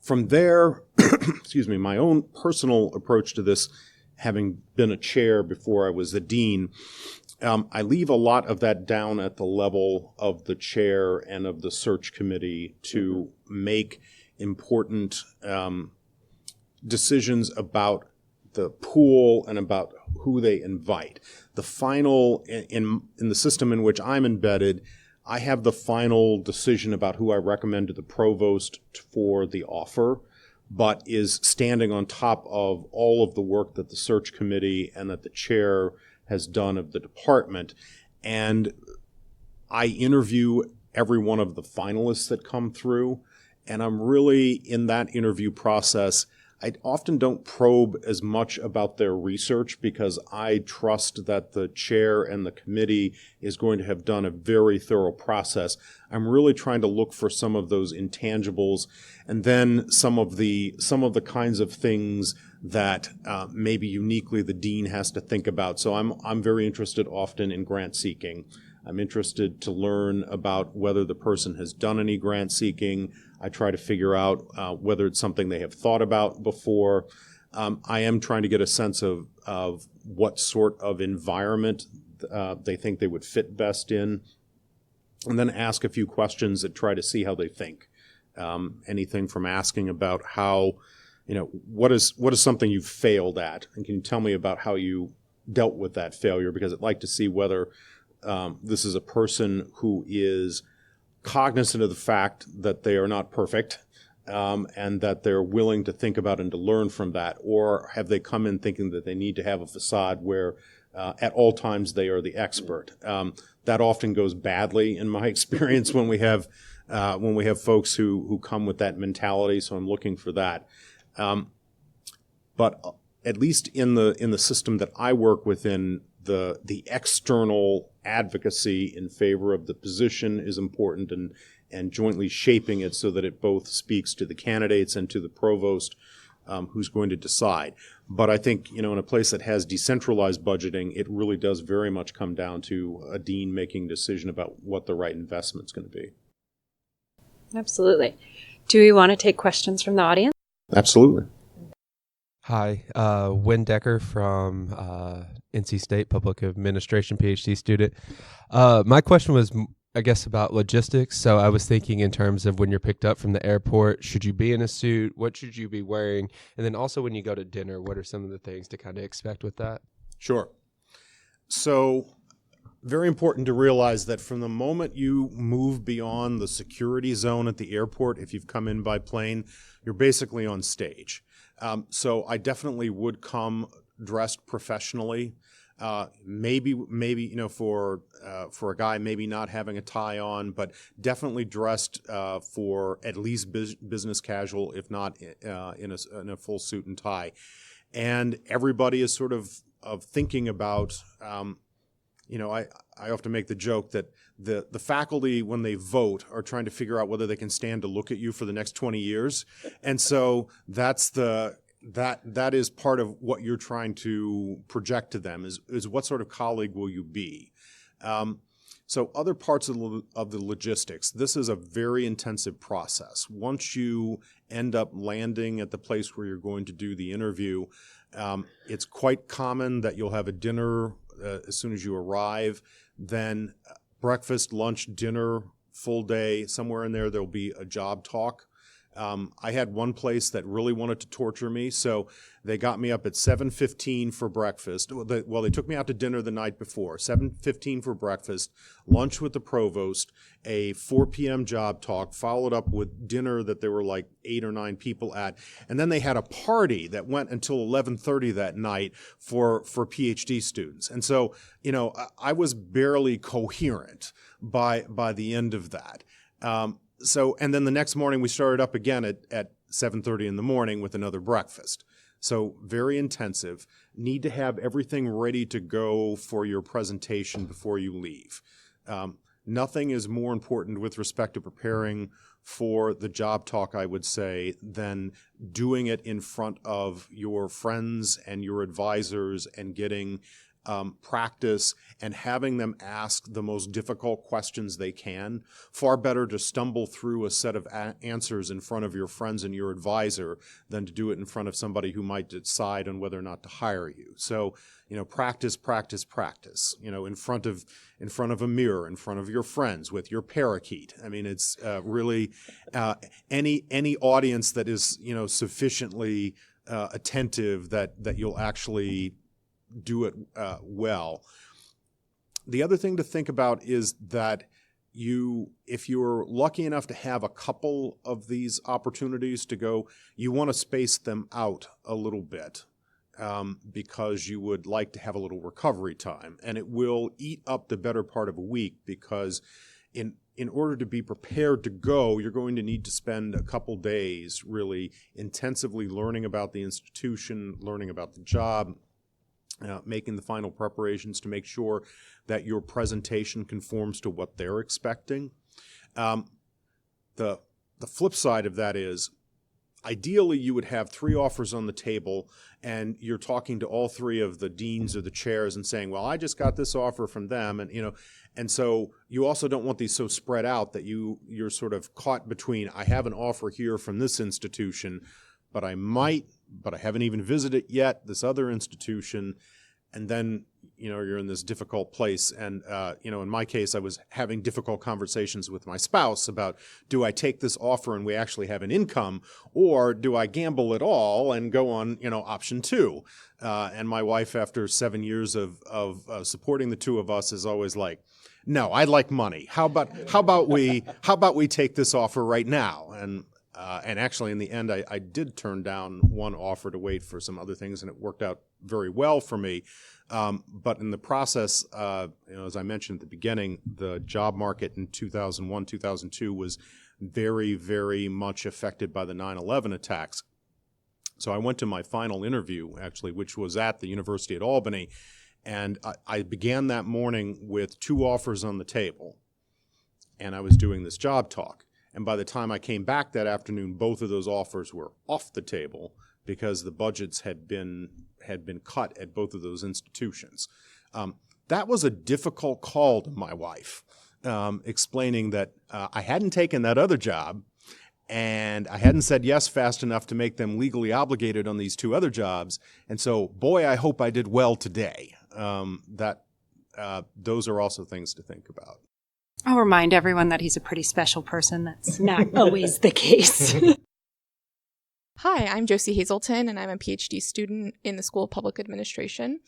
From there, my own personal approach to this, having been a chair before I was the dean, I leave a lot of that down at the level of the chair and of the search committee to make important decisions about the pool and about who they invite. The final, in the system in which I'm embedded, I have the final decision about who I recommend to the provost for the offer, but is standing on top of all of the work that the search committee and that the chair has done of the department. And I interview every one of the finalists that come through, and I'm really, in that interview process, I often don't probe as much about their research because I trust that the chair and the committee is going to have done a very thorough process. I'm really trying to look for some of those intangibles, and then some of the kinds of things that maybe uniquely the dean has to think about. So I'm very interested often in grant seeking. I'm interested to learn about whether the person has done any grant seeking. I try to figure out whether it's something they have thought about before. I am trying to get a sense of what sort of environment they think they would fit best in, and then ask a few questions that try to see how they think. Anything from asking about how, what is something you've failed at, and can you tell me about how you dealt with that failure? Because I'd like to see whether this is a person who is cognizant of the fact that they are not perfect, and that they're willing to think about and to learn from that, or have they come in thinking that they need to have a facade where at all times they are the expert. That often goes badly in my experience when we have folks who come with that mentality. So I'm looking for that. But at least in the system that I work within, the external advocacy in favor of the position is important, and jointly shaping it so that it both speaks to the candidates and to the provost who's going to decide. But I think, in a place that has decentralized budgeting, it really does very much come down to a dean making a decision about what the right investment's going to be. Absolutely. Do we want to take questions from the audience? Absolutely. Hi, Wynn Decker from NC State, Public Administration PhD student. My question was, I guess, about logistics. So I was thinking in terms of when you're picked up from the airport, should you be in a suit? What should you be wearing? And then also when you go to dinner, what are some of the things to kind of expect with that? Sure. So very important to realize that from the moment you move beyond the security zone at the airport, if you've come in by plane, you're basically on stage. So I definitely would come dressed professionally. Maybe for a guy, maybe not having a tie on, but definitely dressed for at least business casual, if not in a full suit and tie. And everybody is sort of thinking about. I often make the joke that the faculty, when they vote, are trying to figure out whether they can stand to look at you for the next 20 years. And so that is part of what you're trying to project to them is what sort of colleague will you be? So other parts of the logistics, this is a very intensive process. Once you end up landing at the place where you're going to do the interview, it's quite common that you'll have a dinner as soon as you arrive, then breakfast, lunch, dinner, full day. Somewhere in there, there'll be a job talk. I had one place that really wanted to torture me, so they got me up at 7:15 for breakfast. Well, they took me out to dinner the night before, 7:15 for breakfast, lunch with the provost, a 4 p.m. job talk, followed up with dinner that there were like 8 or 9 people at, and then they had a party that went until 11:30 that night for PhD students. And so, I was barely coherent by the end of that. And then the next morning we started up again at 7:30 in the morning with another breakfast. So very intensive. Need to have everything ready to go for your presentation before you leave. Nothing is more important with respect to preparing for the job talk, I would say, than doing it in front of your friends and your advisors and getting practice and having them ask the most difficult questions they can. Far better to stumble through a set of answers in front of your friends and your advisor than to do it in front of somebody who might decide on whether or not to hire you. So, practice, practice, practice, in front of a mirror, in front of your friends, with your parakeet. I mean, it's really any audience that is, sufficiently attentive that you'll actually do it well. The other thing to think about is that if you're lucky enough to have a couple of these opportunities to go, you want to space them out a little bit because you would like to have a little recovery time. And it will eat up the better part of a week because in order to be prepared to go, you're going to need to spend a couple days really intensively learning about the institution, learning about the job, making the final preparations to make sure that your presentation conforms to what they're expecting. The flip side of that is, ideally you would have 3 offers on the table and you're talking to all 3 of the deans or the chairs and saying, well, I just got this offer from them. And so you also don't want these so spread out that you're sort of caught between, I have an offer here from this institution, but I haven't even visited yet, this other institution, and then, you're in this difficult place. And, in my case, I was having difficult conversations with my spouse about, do I take this offer and we actually have an income, or do I gamble it all and go on, option 2? And my wife, after 7 years of supporting the 2 of us, is always like, no, I like money. How about we take this offer right now? And actually, in the end, I did turn down one offer to wait for some other things, and it worked out very well for me. But in the process, as I mentioned at the beginning, the job market in 2001, 2002 was very, very much affected by the 9/11 attacks. So I went to my final interview, actually, which was at the University at Albany, and I began that morning with 2 offers on the table, and I was doing this job talk. And by the time I came back that afternoon, both of those offers were off the table because the budgets had been cut at both of those institutions. That was a difficult call to my wife, explaining that I hadn't taken that other job and I hadn't said yes fast enough to make them legally obligated on these two other jobs. And so, boy, I hope I did well today. Those are also things to think about. I'll remind everyone that he's a pretty special person. That's not always the case. Hi, I'm Josie Hazelton, and I'm a PhD student in the School of Public Administration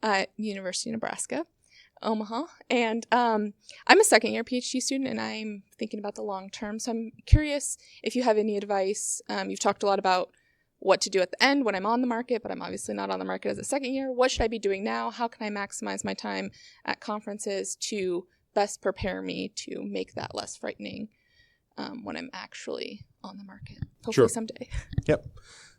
at University of Nebraska, Omaha. And I'm a second-year PhD student, and I'm thinking about the long term. So I'm curious if you have any advice. You've talked a lot about what to do at the end when I'm on the market, but I'm obviously not on the market as a second year. What should I be doing now? How can I maximize my time at conferences to best prepare me to make that less frightening when I'm actually on the market, hopefully someday. Yep.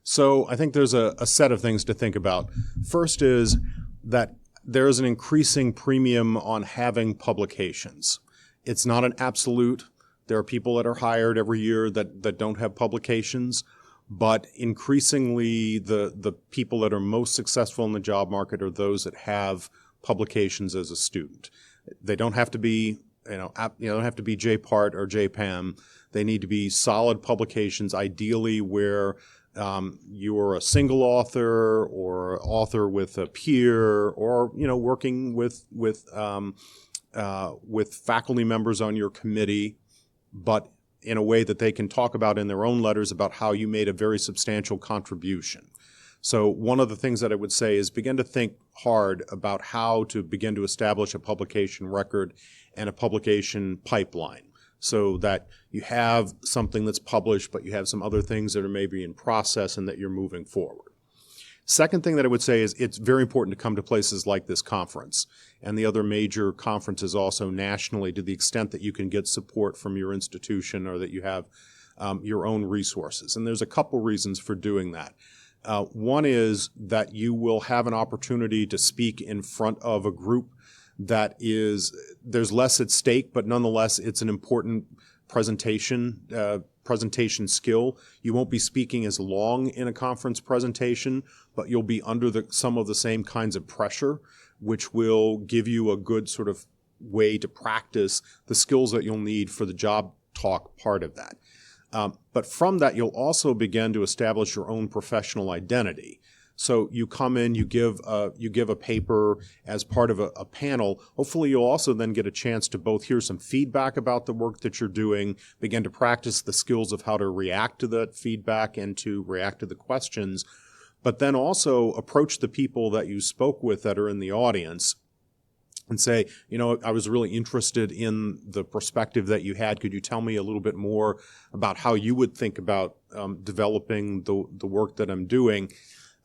So I think there's a set of things to think about. First is that there is an increasing premium on having publications. It's not an absolute. There are people that are hired every year that don't have publications, but increasingly the people that are most successful in the job market are those that have publications as a student. They don't have to be, don't have to be JPART or JPAM. They need to be solid publications, ideally where you're a single author or author with a peer, or working with faculty members on your committee, but in a way that they can talk about in their own letters about how you made a very substantial contribution. So one of the things that I would say is begin to think hard about how to begin to establish a publication record and a publication pipeline, so that you have something that's published, but you have some other things that are maybe in process and that you're moving forward. Second thing that I would say is it's very important to come to places like this conference and the other major conferences also nationally, to the extent that you can get support from your institution or that you have your own resources. And there's a couple reasons for doing that. One is that you will have an opportunity to speak in front of a group that there's less at stake, but nonetheless it's an important presentation skill. You won't be speaking as long in a conference presentation, but you'll be under some of the same kinds of pressure, which will give you a good sort of way to practice the skills that you'll need for the job talk part of that. But from that, you'll also begin to establish your own professional identity. So you come in, you give a paper as part of a panel. Hopefully you'll also then get a chance to both hear some feedback about the work that you're doing, begin to practice the skills of how to react to that feedback and to react to the questions, but then also approach the people that you spoke with that are in the audience and say, I was really interested in the perspective that you had. Could you tell me a little bit more about how you would think about developing the work that I'm doing?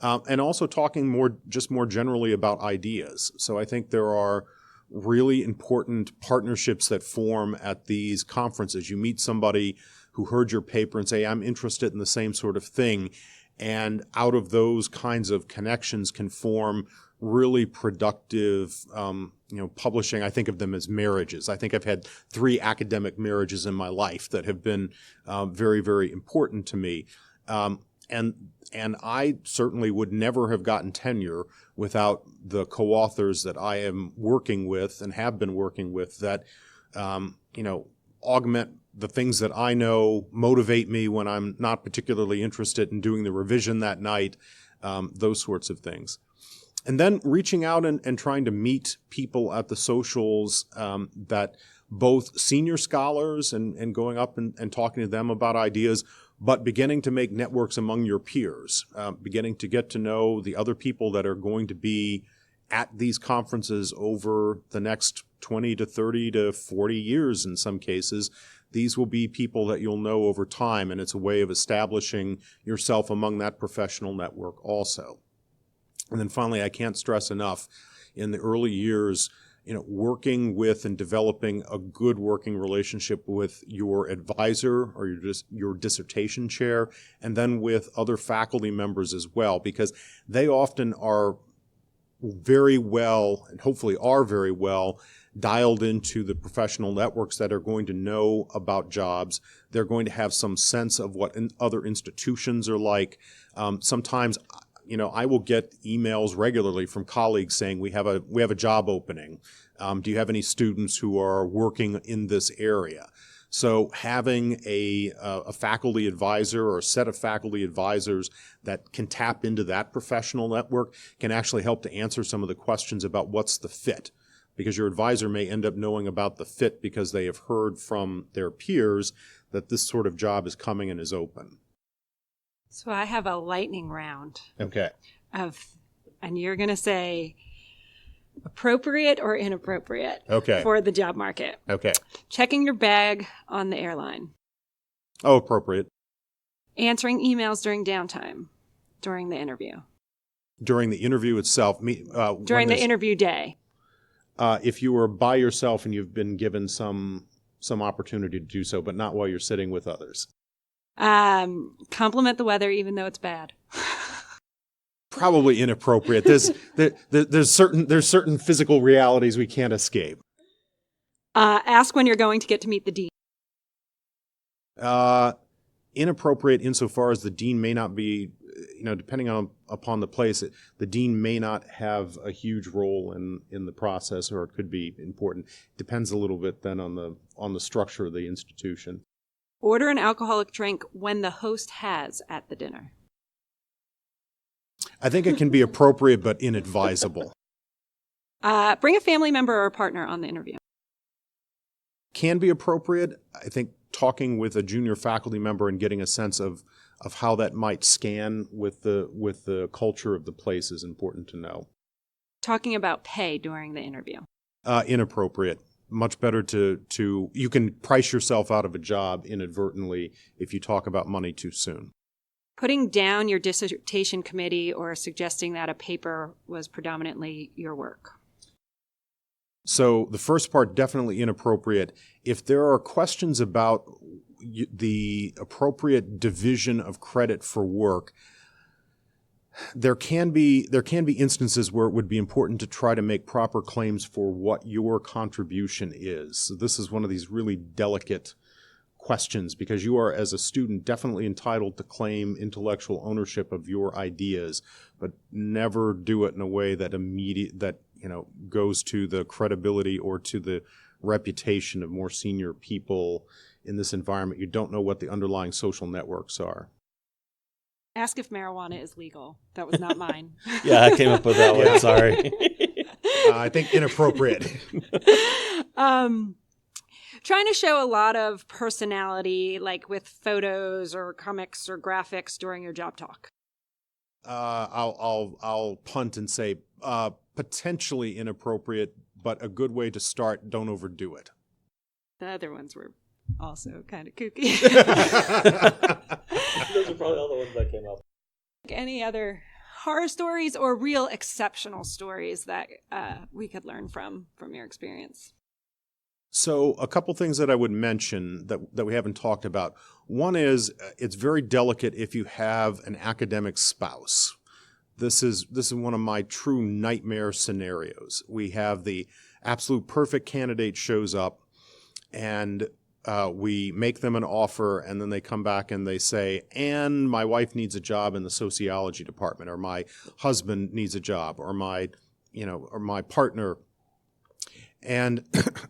And also talking more generally about ideas. So I think there are really important partnerships that form at these conferences. You meet somebody who heard your paper and say, I'm interested in the same sort of thing. And out of those kinds of connections can form really productive, publishing. I think of them as marriages. I think I've had 3 academic marriages in my life that have been very, very important to me. And I certainly would never have gotten tenure without the co-authors that I am working with and have been working with that, augment the things that I know, motivate me when I'm not particularly interested in doing the revision that night, those sorts of things. And then reaching out and trying to meet people at the socials, that both senior scholars and going up and talking to them about ideas, but beginning to make networks among your peers, beginning to get to know the other people that are going to be at these conferences over the next 20 to 30 to 40 years in some cases. These will be people that you'll know over time, and it's a way of establishing yourself among that professional network also. And then finally, I can't stress enough, in the early years, working with and developing a good working relationship with your advisor or your dissertation chair, and then with other faculty members as well, because they often are very well, and hopefully are very well, dialed into the professional networks that are going to know about jobs. They're going to have some sense of what other institutions are like. Sometimes, I will get emails regularly from colleagues saying, we have a job opening. Do you have any students who are working in this area? So having a faculty advisor or a set of faculty advisors that can tap into that professional network can actually help to answer some of the questions about what's the fit. Because your advisor may end up knowing about the fit because they have heard from their peers that this sort of job is coming and is open. So I have a lightning round. Okay. And you're going to say appropriate or inappropriate for the job market. Okay. Checking your bag on the airline. Oh, appropriate. Answering emails during downtime, during the interview. During the interview itself. During the interview day. If you were by yourself and you've been given some opportunity to do so, but not while you're sitting with others. Compliment the weather even though it's bad. Probably inappropriate. There's certain physical realities we can't escape. Ask when you're going to get to meet the dean. Inappropriate insofar as the dean may not be, depending upon the place, the dean may not have a huge role in the process, or it could be important. Depends a little bit then on the structure of the institution. Order an alcoholic drink when the host has at the dinner. I think it can be appropriate but inadvisable. Bring a family member or a partner on the interview. Can be appropriate. I think talking with a junior faculty member and getting a sense of how that might scan with the culture of the place is important to know. Talking about pay during the interview. Inappropriate. Much better to you can price yourself out of a job inadvertently if you talk about money too soon. Putting down your dissertation committee or suggesting that a paper was predominantly your work. So the first part, definitely inappropriate. If there are questions about the appropriate division of credit for work, there can be instances where it would be important to try to make proper claims for what your contribution is. So this is one of these really delicate questions because you are, as a student, definitely entitled to claim intellectual ownership of your ideas, but never do it in a way that goes to the credibility or to the reputation of more senior people in this environment. You don't know what the underlying social networks are. Ask if marijuana is legal. That was not mine. Yeah, I came up with that one. Sorry. I think inappropriate. Trying to show a lot of personality, like with photos or comics or graphics during your job talk. I'll punt and say potentially inappropriate, but a good way to start. Don't overdo it. The other ones were also kind of kooky. Those are probably all the ones that came up. Any other horror stories or real exceptional stories that we could learn from your experience? So a couple things that I would mention that we haven't talked about. One is it's very delicate if you have an academic spouse. This is one of my true nightmare scenarios. We have the absolute perfect candidate shows up, and we make them an offer, and then they come back and they say, and my wife needs a job in the sociology department, or my husband needs a job, or my partner. And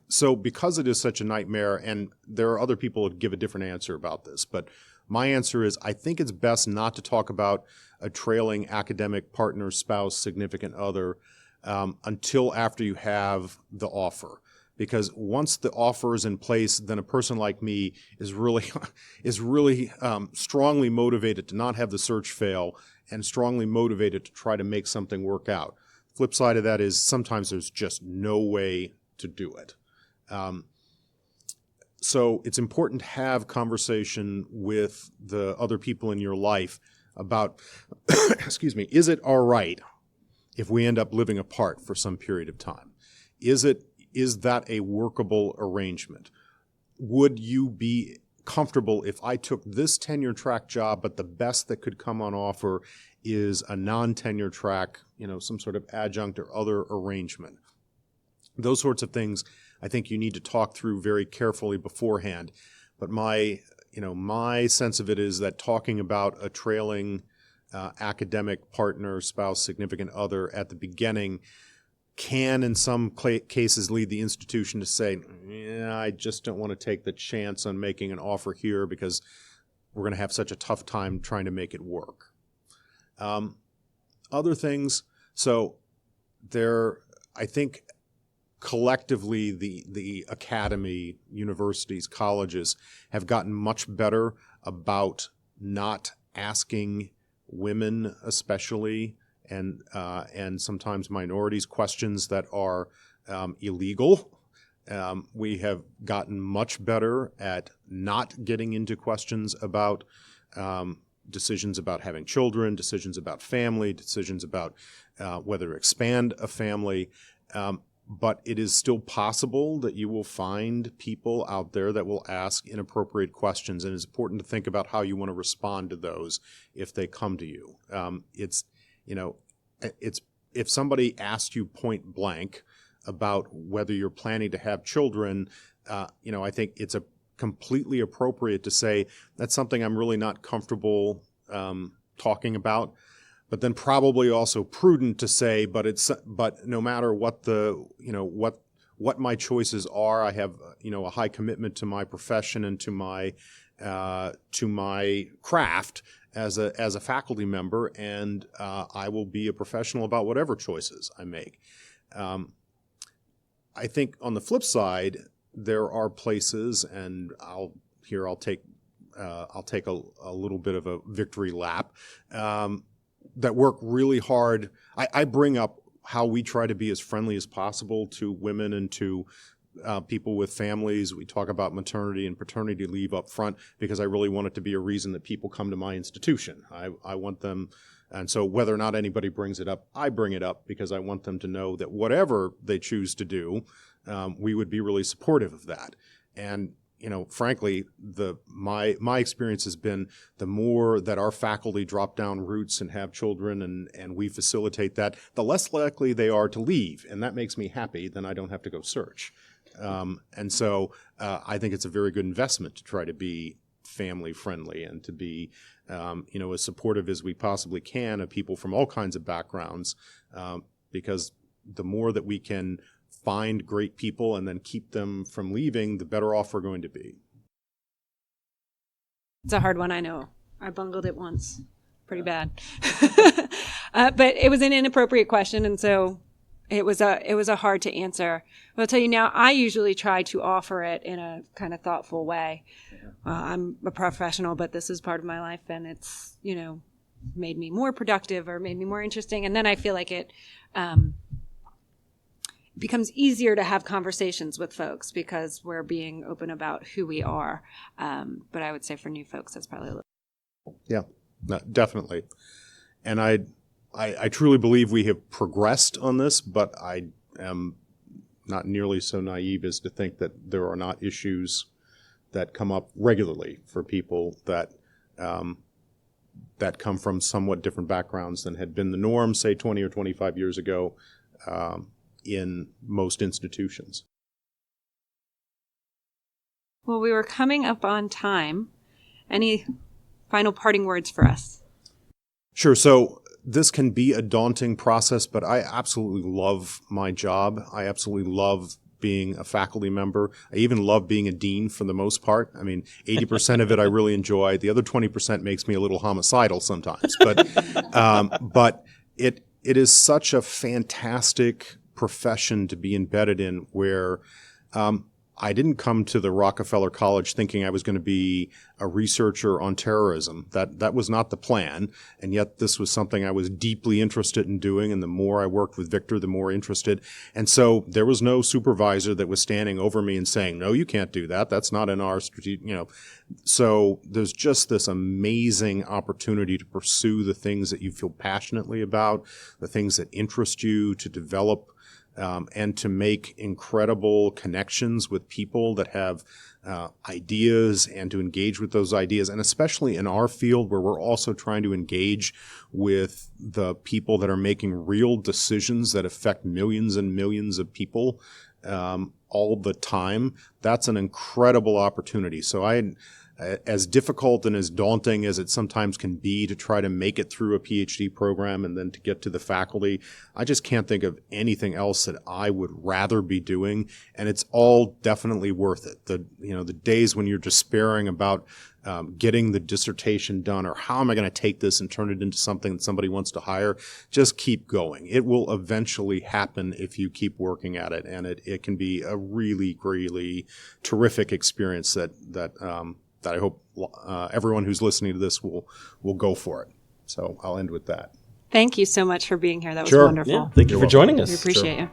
so because it is such a nightmare, and there are other people who give a different answer about this, but my answer is I think it's best not to talk about a trailing academic partner, spouse, significant other until after you have the offer. Because once the offer is in place, then a person like me is really strongly motivated to not have the search fail and strongly motivated to try to make something work out. Flip side of that is sometimes there's just no way to do it. So it's important to have conversation with the other people in your life about, is it all right if we end up living apart for some period of time? Is that a workable arrangement? Would you be comfortable if I took this tenure track job, but the best that could come on offer is a non-tenure track, some sort of adjunct or other arrangement. Those sorts of things I think you need to talk through very carefully beforehand. But my sense of it is that talking about a trailing academic partner, spouse, significant other at the beginning can in some cases lead the institution to say, yeah, I just don't want to take the chance on making an offer here because we're going to have such a tough time trying to make it work. Other things, so I think collectively the academy, universities, colleges have gotten much better about not asking women especially and sometimes minorities questions that are illegal. We have gotten much better at not getting into questions about decisions about having children, decisions about family, decisions about whether to expand a family. But it is still possible that you will find people out there that will ask inappropriate questions, and it's important to think about how you want to respond to those if they come to you. It's if somebody asked you point blank about whether you're planning to have children, I think it's completely appropriate to say that's something I'm really not comfortable talking about. But then probably also prudent to say, but no matter what what my choices are, I have a high commitment to my profession and to my craft as a faculty member, and I will be a professional about whatever choices I make. I think on the flip side, there are places, and I'll take a little bit of a victory lap. That work really hard. I bring up how we try to be as friendly as possible to women and to people with families. We talk about maternity and paternity leave up front because I really want it to be a reason that people come to my institution. I want them, and so whether or not anybody brings it up, I bring it up because I want them to know that whatever they choose to do, we would be really supportive of that. And frankly, my experience has been the more that our faculty drop down roots and have children and we facilitate that, the less likely they are to leave. And that makes me happy. Then I don't have to go search. And so I think it's a very good investment to try to be family friendly and to be, as supportive as we possibly can of people from all kinds of backgrounds, because the more that we can find great people and then keep them from leaving, the better off we're going to be. It's a hard one, I know. I bungled it once. Pretty bad. But it was an inappropriate question, and so it was a hard to answer. I'll tell you now, I usually try to offer it in a kind of thoughtful way. I'm a professional, but this is part of my life, and it's, made me more productive or made me more interesting. And then I feel like it becomes easier to have conversations with folks because we're being open about who we are. But I would say for new folks, that's probably a little. Yeah, no, definitely. And I truly believe we have progressed on this, but I am not nearly so naive as to think that there are not issues that come up regularly for people that come from somewhat different backgrounds than had been the norm, say 20 or 25 years ago, in most institutions. Well, we were coming up on time. Any final parting words for us? Sure. So this can be a daunting process, but I absolutely love my job. I absolutely love being a faculty member. I even love being a dean for the most part. I mean, 80% of it I really enjoy. The other 20% makes me a little homicidal sometimes. But it is such a fantastic profession to be embedded in where I didn't come to the Rockefeller College thinking I was going to be a researcher on terrorism. That was not the plan, and yet this was something I was deeply interested in doing, and the more I worked with Victor, the more interested. And so there was no supervisor that was standing over me and saying, no, you can't do that. That's not in our strategic, So there's just this amazing opportunity to pursue the things that you feel passionately about, the things that interest you, to develop and to make incredible connections with people that have ideas and to engage with those ideas. And especially in our field where we're also trying to engage with the people that are making real decisions that affect millions and millions of people all the time, that's an incredible opportunity. So as difficult and as daunting as it sometimes can be to try to make it through a PhD program and then to get to the faculty, I just can't think of anything else that I would rather be doing, and it's all definitely worth it. The days when you're despairing about getting the dissertation done, or how am I going to take this and turn it into something that somebody wants to hire, just keep going. It will eventually happen if you keep working at it, and it can be a really, really terrific experience that I hope everyone who's listening to this will go for it. So I'll end with that. Thank you so much for being here. That was Sure. wonderful. Yeah, thank you for joining us. We appreciate you.